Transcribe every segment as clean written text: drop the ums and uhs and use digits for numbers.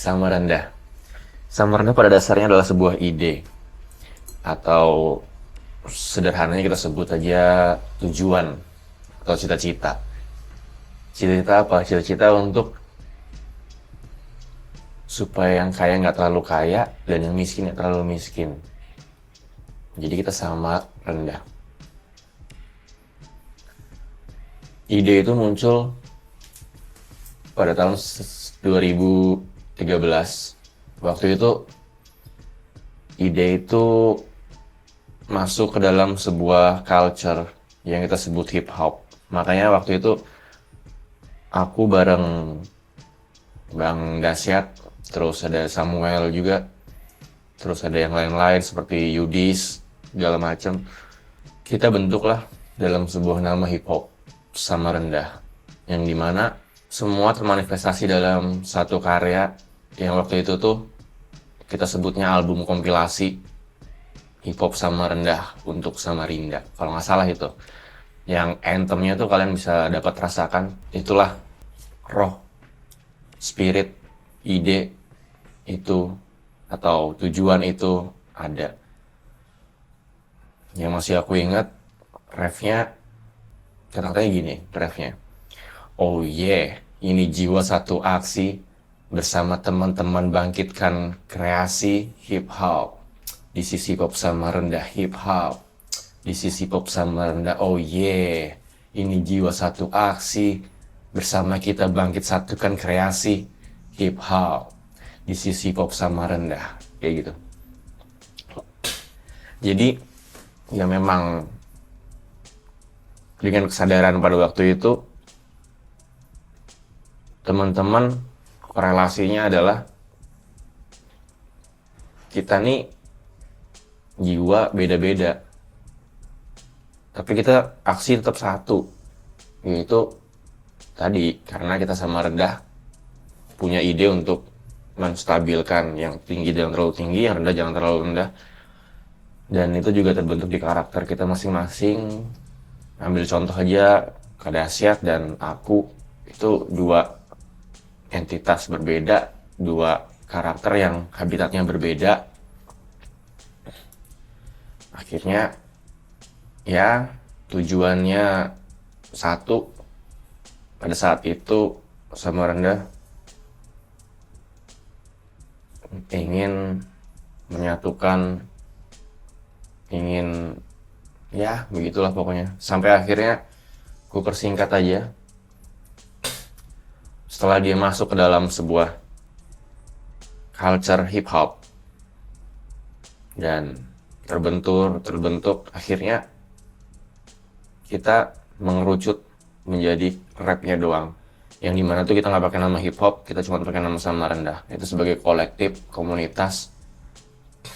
Sama rendah. Sama rendah pada dasarnya adalah sebuah ide atau sederhananya kita sebut aja tujuan atau cita-cita. Cita-cita apa? Cita-cita untuk supaya yang kaya nggak terlalu kaya dan yang miskin nggak terlalu miskin. Jadi kita sama rendah. Ide itu muncul pada tahun 2013. Waktu itu ide itu masuk ke dalam sebuah culture yang kita sebut hip hop. Makanya waktu itu aku bareng Bang Dasyat, terus ada Samuel juga, terus ada yang lain-lain seperti Yudis, segala macam. Kita bentuklah dalam sebuah nama hip hop sama rendah, yang dimana semua termanifestasi dalam satu karya yang waktu itu tuh kita sebutnya album kompilasi hip hop sama rendah untuk Samarinda, kalau nggak salah itu. Yang anthemnya tuh kalian bisa dapat rasakan, itulah roh, spirit, ide itu atau tujuan itu ada. Yang masih aku ingat refnya, kata-katanya gini refnya. Oh yeah, ini jiwa satu aksi bersama teman-teman bangkitkan kreasi hip hop. Di sisi pop sama rendah hip hop. Di sisi pop sama rendah, oh yeah, ini jiwa satu aksi bersama kita bangkit satukan kreasi hip hop. Di sisi pop sama rendah, kayak gitu. Jadi ya memang dengan kesadaran pada waktu itu teman-teman korelasinya adalah kita nih jiwa beda-beda, tapi kita aksi tetap satu, yaitu tadi karena kita sama rendah punya ide untuk menstabilkan yang tinggi jangan terlalu tinggi, yang rendah jangan terlalu rendah, dan itu juga terbentuk di karakter kita masing-masing. Ambil contoh aja Kak Dasyat dan aku, itu dua entitas berbeda, dua karakter yang habitatnya berbeda. Akhirnya ya tujuannya satu pada saat itu sama rendah, ingin menyatukan, ingin ya begitulah pokoknya. Sampai akhirnya ku persingkat aja, setelah dia masuk ke dalam sebuah culture hip hop dan terbentuk, akhirnya kita mengerucut menjadi rapnya doang, yang dimana tuh kita nggak pakai nama hip hop, kita cuma pakai nama sama rendah. Itu sebagai kolektif, komunitas,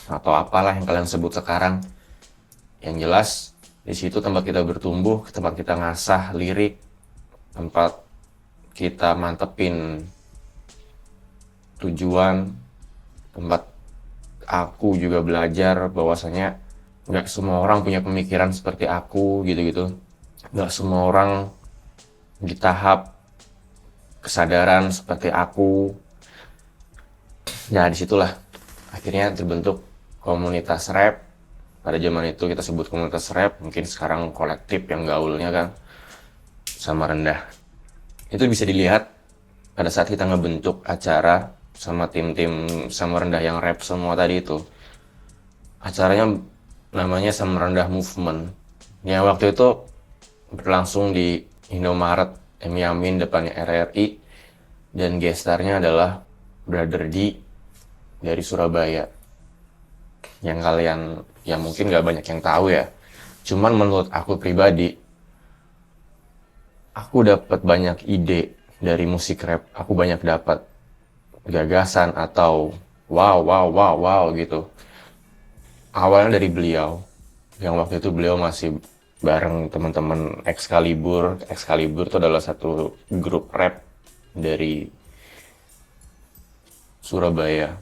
atau apalah yang kalian sebut sekarang. Yang jelas di situ tempat kita bertumbuh, tempat kita ngasah lirik, tempat kita mantepin tujuan, tempat aku juga belajar bahwasanya nggak semua orang punya pemikiran seperti aku gitu-gitu. Nggak semua orang di tahap kesadaran seperti aku. Ya disitulah akhirnya terbentuk komunitas rap. Pada zaman itu kita sebut komunitas rap, mungkin sekarang kolektif yang gaulnya kan sama rendah. Itu bisa dilihat pada saat kita ngebentuk acara sama tim-tim sama rendah yang rap semua tadi itu. Acaranya namanya Sama Rendah Movement. Yang waktu itu berlangsung di Indomaret M Yamin depannya RRI, dan gestarnya adalah Brother D dari Surabaya. Yang kalian yang mungkin gak banyak yang tahu ya. Cuman menurut aku pribadi, aku dapat banyak ide dari musik rap. Aku banyak dapat gagasan atau wow gitu. Awalnya dari beliau, yang waktu itu beliau masih bareng teman-teman Excalibur. Excalibur itu adalah satu grup rap dari Surabaya.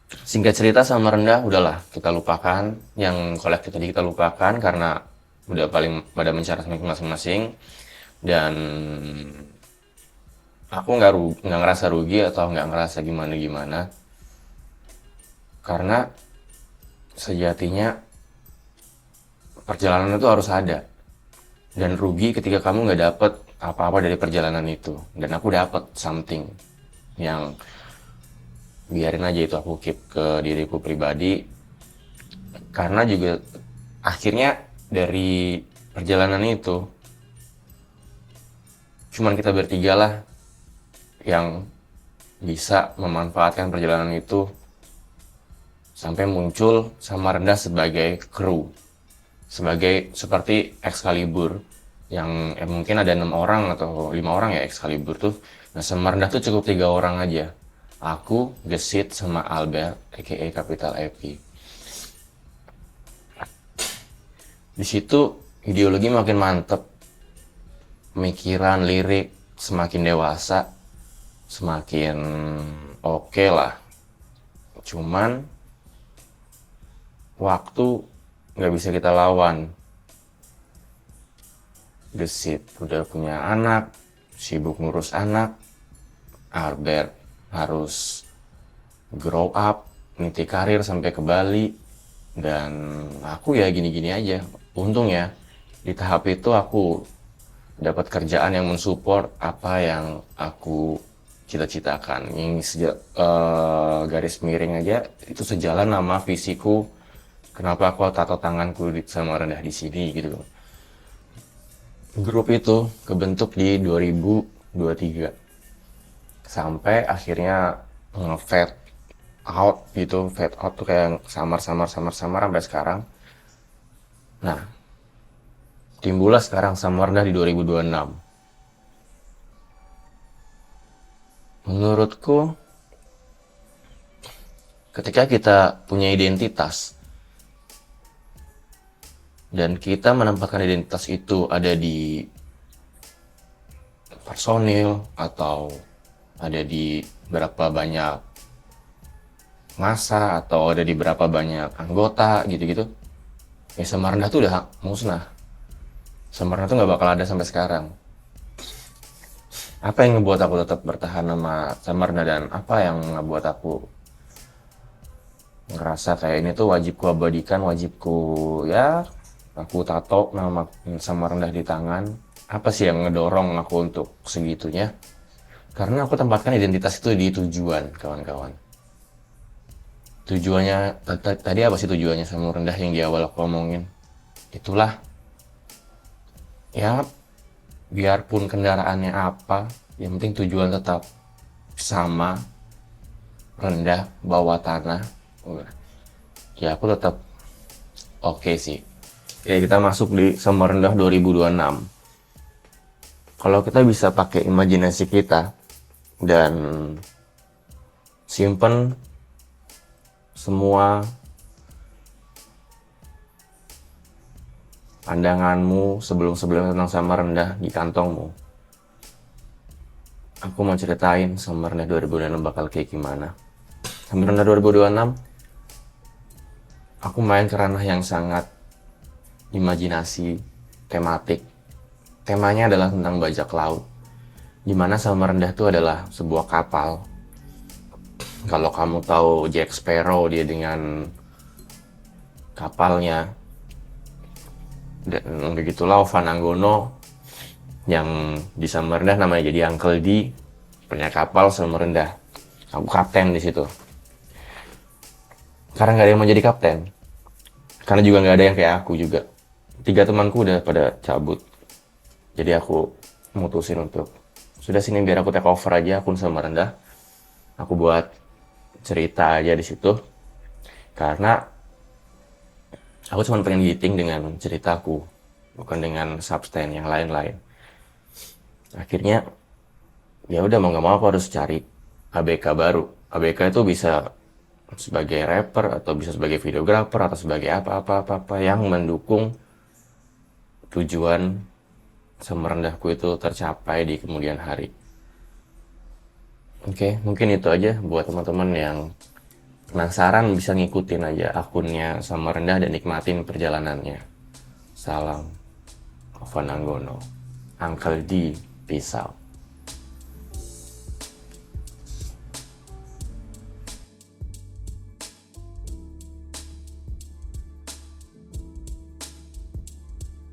Singkat cerita sama rendah udahlah kita lupakan, yang kolektif tadi kita lupakan karena udah paling pada mencari masing-masing. Dan aku nggak ngerasa rugi atau nggak ngerasa gimana-gimana, karena sejatinya perjalanan itu harus ada, dan rugi ketika kamu nggak dapet apa-apa dari perjalanan itu. Dan aku dapet something yang biarin aja itu aku keep ke diriku pribadi, karena juga akhirnya dari perjalanan itu cuman kita bertiga lah yang bisa memanfaatkan perjalanan itu sampai muncul Samarinda sebagai kru, sebagai seperti Excalibur yang mungkin ada 6 orang atau 5 orang ya Excalibur tuh. Nah, Samarinda tuh cukup 3 orang aja, aku, Gesit, sama Albert aka Capital Epi. Di situ ideologi makin mantep, pemikiran, lirik semakin dewasa, semakin oke lah. Cuman waktu nggak bisa kita lawan. Gesit udah punya anak, sibuk ngurus anak. Albert harus grow up, niti karir sampai ke Bali. Dan aku ya gini-gini aja. Untung ya, di tahap itu aku dapat kerjaan yang mensupport apa yang aku cita-citakan. Yang garis miring aja itu sejalan sama visiku. Kenapa aku tato tanganku di Samarinda di sini gitu loh. Grup itu kebentuk di 2023 sampai akhirnya nge-fade out gitu. Fade out tuh kayak samar sampai sekarang. Nah, timbullah sekarang Samarinda di 2026. Menurutku ketika kita punya identitas dan kita menempatkan identitas itu ada di personil atau ada di berapa banyak masa atau ada di berapa banyak anggota gitu-gitu, ya Samarinda tuh udah musnah. Samarinda tuh nggak bakal ada sampai sekarang. Apa yang ngebuat aku tetap bertahan sama Samarinda dan apa yang ngebuat aku ngerasa kayak ini tuh wajibku abadikan, wajibku ya aku tato nama Samarinda di tangan. Apa sih yang ngedorong aku untuk segitunya? Karena aku tempatkan identitas itu di tujuan, kawan-kawan. Tujuannya, tadi apa sih tujuannya Samarinda yang di awal aku omongin? Itulah, ya biarpun kendaraannya apa, yang penting tujuan tetap sama, rendah, bawah tanah. Ya aku tetap oke sih. Oke, kita masuk di Samarinda 2026. Kalau kita bisa pakai imajinasi kita dan simpen semua pandanganmu sebelum-sebelumnya tentang Samarinda di kantongmu, aku mau ceritain Samarinda 2026 bakal kayak gimana. Samarinda 2026, aku main ke ranah yang sangat imajinasi, tematik. Temanya adalah tentang bajak laut, dimana Samarinda itu adalah sebuah kapal. Kalau kamu tahu Jack Sparrow, dia dengan kapalnya, dan begitulah Van Anggono yang di Samarinda namanya jadi Uncle D, punya kapal Samarinda. Aku kapten di situ. Karena nggak ada yang mau jadi kapten, karena juga nggak ada yang kayak aku juga. 3 temanku udah pada cabut. Jadi aku mutusin untuk sudah sini biar aku take over aja akun Samarinda. Aku buat cerita aja di situ. Karena aku cuma pengen giting dengan ceritaku, bukan dengan substan yang lain-lain. Akhirnya ya udah mau nggak mau aku harus cari ABK baru. ABK itu bisa sebagai rapper atau bisa sebagai videografer atau sebagai apa-apa yang mendukung tujuan Samarindahku itu tercapai di kemudian hari. Oke, mungkin itu aja buat teman-teman yang penasaran, bisa ngikutin aja akunnya Samarinda dan nikmatin perjalanannya. Salam Van Anggono, Uncle D, peace out.